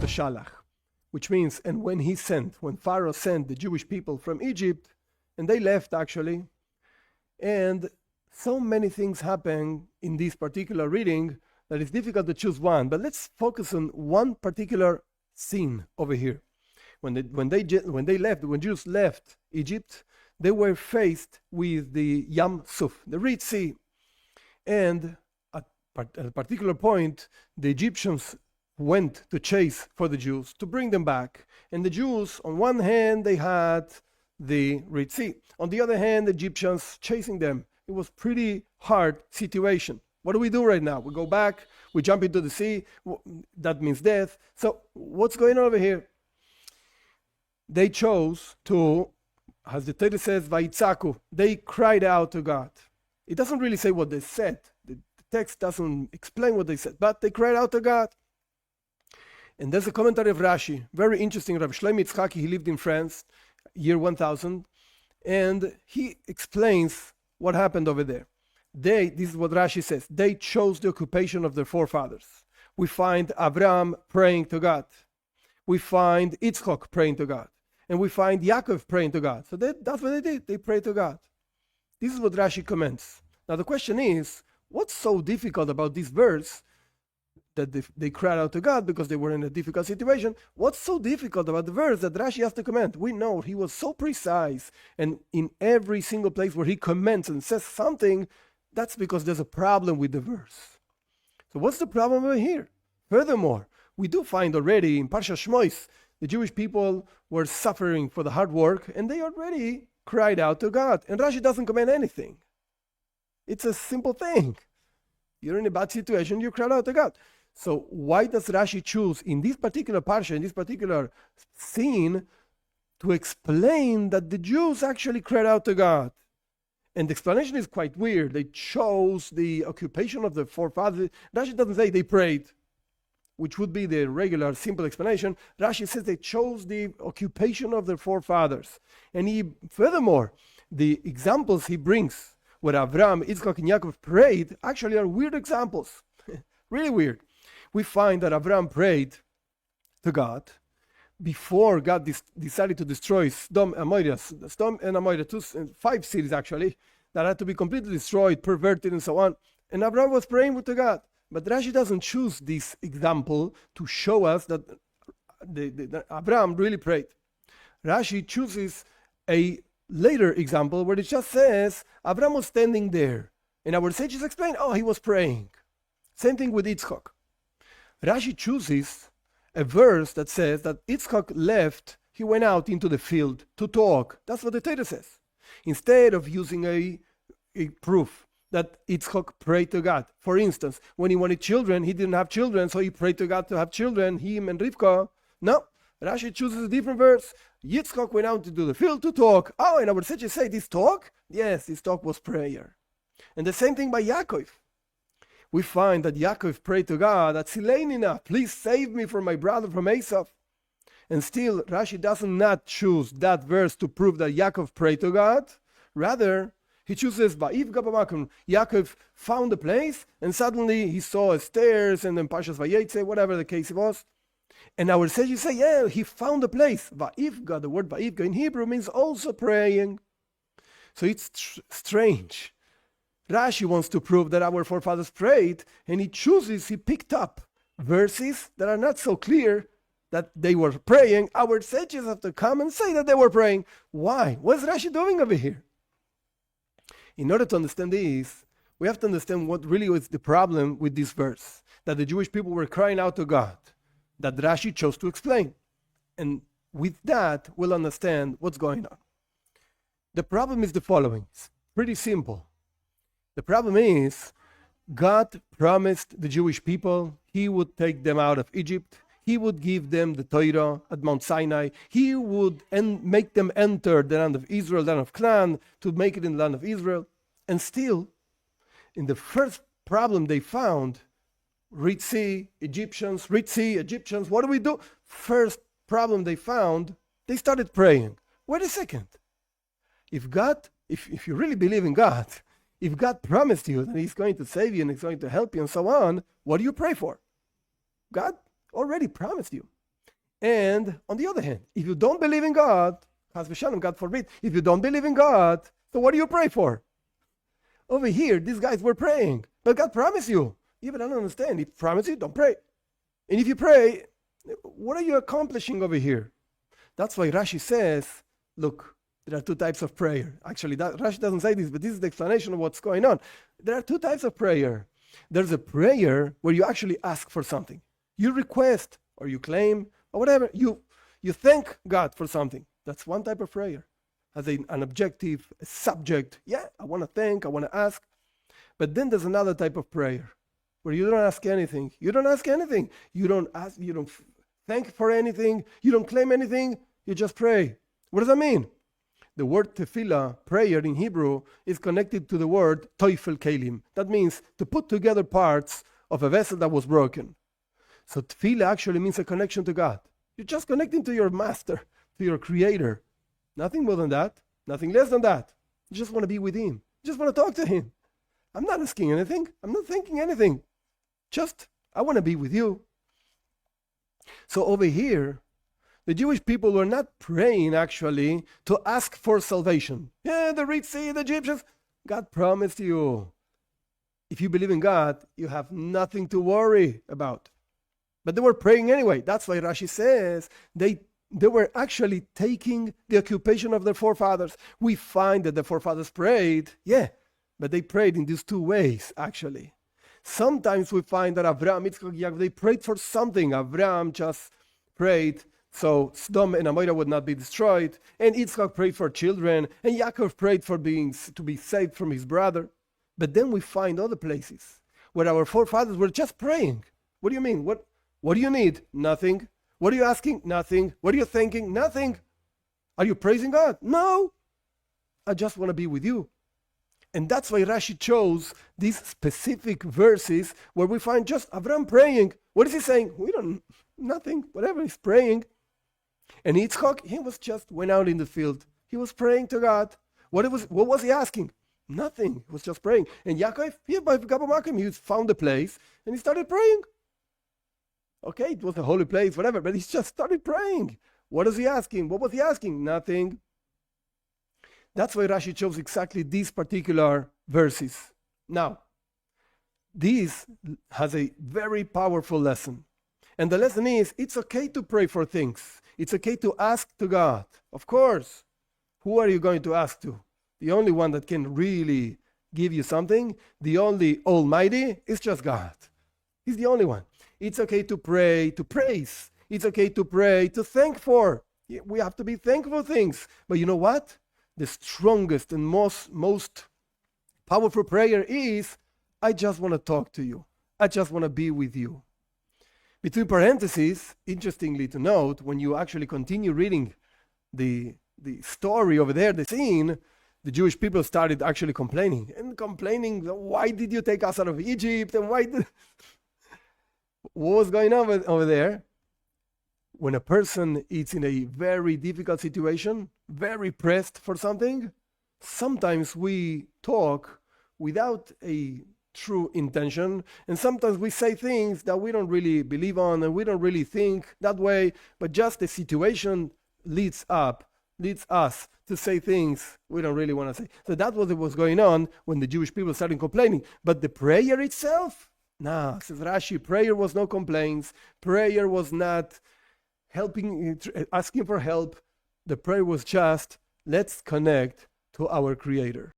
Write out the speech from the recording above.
Beshalach, which means, and when Pharaoh sent the Jewish people from Egypt, and they left actually, and so many things happen in this particular reading that it's difficult to choose one. But let's focus on one particular scene over here. When Jews left Egypt, they were faced with the Yam Suf, the Red Sea, and at a particular point, the Egyptians went to chase for the Jews to bring them back. And the Jews, on one hand, they had the Red Sea. On the other hand, the Egyptians chasing them. It was pretty hard situation. What do we do right now? We go back, we jump into the sea, that means death. So what's going on over here? They chose to, as the Torah says, Vayitzaku, they cried out to God. It doesn't really say what they said. The text doesn't explain what they said, but they cried out to God. And there's a commentary of Rashi, very interesting. Rabbi Shlomo he lived in France, year 1000, and he explains what happened over there. This is what Rashi says, they chose the occupation of their forefathers. We find Abraham praying to God. We find Yitzchak praying to God. And we find Yaakov praying to God. So that's what they did. They prayed to God. This is what Rashi comments. Now the question is, what's so difficult about this verse that they cried out to God because they were in a difficult situation? What's so difficult about the verse that Rashi has to comment? We know he was so precise, and in every single place where he comments and says something, that's because there's a problem with the verse. So what's the problem over here? Furthermore, we do find already in Parshat Shmois, the Jewish people were suffering for the hard work, and they already cried out to God. And Rashi doesn't comment anything. It's a simple thing. You're in a bad situation, you cry out to God. So why does Rashi choose in this particular parsha, in this particular scene, to explain that the Jews actually cried out to God? And the explanation is quite weird. They chose the occupation of the forefathers. Rashi doesn't say they prayed, which would be the regular simple explanation. Rashi says they chose the occupation of their forefathers. And furthermore, the examples he brings where Abraham, Yitzchak, and Yaakov prayed actually are weird examples. Really weird. We find that Abraham prayed to God before God decided to destroy Sodom and Amorah, 5 cities actually, that had to be completely destroyed, perverted, and so on. And Abraham was praying to God. But Rashi doesn't choose this example to show us that Abraham really prayed. Rashi chooses a later example where it just says Abraham was standing there. And our sages explain, he was praying. Same thing with Yitzchak. Rashi chooses a verse that says that Yitzchak left, he went out into the field to talk. That's what the Torah says. Instead of using a proof that Yitzchak prayed to God. For instance, when he wanted children, he didn't have children, so he prayed to God to have children, him and Rivka. No, Rashi chooses a different verse. Yitzchak went out into the field to talk. And our sages say, this talk? Yes, this talk was prayer. And the same thing by Yaakov. We find that Yaakov prayed to God, Atzileinina, please save me from my brother from Esau. And still, Rashi does not choose that verse to prove that Yaakov prayed to God. Rather, he chooses Va'ivga b'makom. Yaakov found a place, and suddenly he saw stairs, and then Parshas Vayetze, whatever the case was. And our sages say, he found a place. Va'ivga, the word Va'ivga in Hebrew means also praying. So it's strange. Rashi wants to prove that our forefathers prayed, and he picked up verses that are not so clear that they were praying. Our sages have to come and say that they were praying. Why? What's Rashi doing over here? In order to understand this, we have to understand what really was the problem with this verse, that the Jewish people were crying out to God, that Rashi chose to explain. And with that, we'll understand what's going on. The problem is the following. It's pretty simple. The problem is, God promised the Jewish people he would take them out of Egypt. He would give them the Torah at Mount Sinai. He would make them enter the land of Israel, the land of Canaan, to make it in the land of Israel. And still, in the first problem they found, Red Sea, Egyptians, what do we do? First problem they found, they started praying. Wait a second. If you really believe in God, if God promised you that he's going to save you and he's going to help you and so on, what do you pray for? God already promised you. And on the other hand, if you don't believe in God, Chas v'shalom, God forbid, if you don't believe in God, so what do you pray for? Over here, these guys were praying, but God promised you. Yeah, but I don't understand. He promised you, don't pray. And if you pray, what are you accomplishing over here? That's why Rashi says, look, there are two types of prayer. Actually, Rashi doesn't say this, but this is the explanation of what's going on. There are two types of prayer. There's a prayer where you actually ask for something. You request, or you claim, or whatever. You thank God for something. That's one type of prayer. Has an objective, a subject. Yeah, I want to thank, I want to ask. But then there's another type of prayer where you don't ask anything. You don't ask anything. You don't ask, you don't thank for anything. You don't claim anything. You just pray. What does that mean? The word tefillah, prayer in Hebrew, is connected to the word toifel kelim. That means to put together parts of a vessel that was broken. So tefillah actually means a connection to God. You're just connecting to your master, to your creator. Nothing more than that. Nothing less than that. You just want to be with him. You just want to talk to him. I'm not asking anything. I'm not thinking anything. Just, I want to be with you. So over here, the Jewish people were not praying actually to ask for salvation. Yeah, the Red Sea, the Egyptians. God promised you. If you believe in God, you have nothing to worry about. But they were praying anyway. That's why Rashi says they were actually taking the occupation of their forefathers. We find that the forefathers prayed, yeah, but they prayed in these two ways actually. Sometimes we find that Avraham, Yitzchak, Yaakov, they prayed for something. Avraham just prayed so Sodom and Amorah would not be destroyed, and Yitzchak prayed for children, and Yaakov prayed for to be saved from his brother. But then we find other places where our forefathers were just praying. What do you mean? What do you need? Nothing. What are you asking? Nothing. What are you thinking? Nothing. Are you praising God? No. I just want to be with you. And that's why Rashi chose these specific verses where we find just Avraham praying. What is he saying? Nothing. Whatever, he's praying. And Yitzchak, he was just went out in the field. He was praying to God. What was he asking? Nothing. He was just praying. And Yaakov, he found a place and he started praying. Okay, it was a holy place, whatever, but he just started praying. What is he asking? What was he asking? Nothing. That's why Rashi chose exactly these particular verses. Now, this has a very powerful lesson. And the lesson is, it's okay to pray for things. It's okay to ask to God. Of course. Who are you going to ask to? The only one that can really give you something, the only Almighty, is just God. He's the only one. It's okay to pray, to praise. It's okay to pray, to thank for. We have to be thankful for things. But you know what? The strongest and most powerful prayer is, I just want to talk to you. I just want to be with you. Between parentheses, interestingly to note, when you actually continue reading the story over there, the scene, the Jewish people started actually complaining. Why did you take us out of Egypt? And what was going on over there? When a person is in a very difficult situation, very pressed for something, sometimes we talk without a true intention, and sometimes we say things that we don't really believe on and we don't really think that way, but just the situation leads us to say things we don't really want to say. So that was what was going on when the Jewish people started complaining. But the prayer itself, says Rashi, prayer was no complaints. Prayer was not asking for help. The prayer was just, let's connect to our Creator.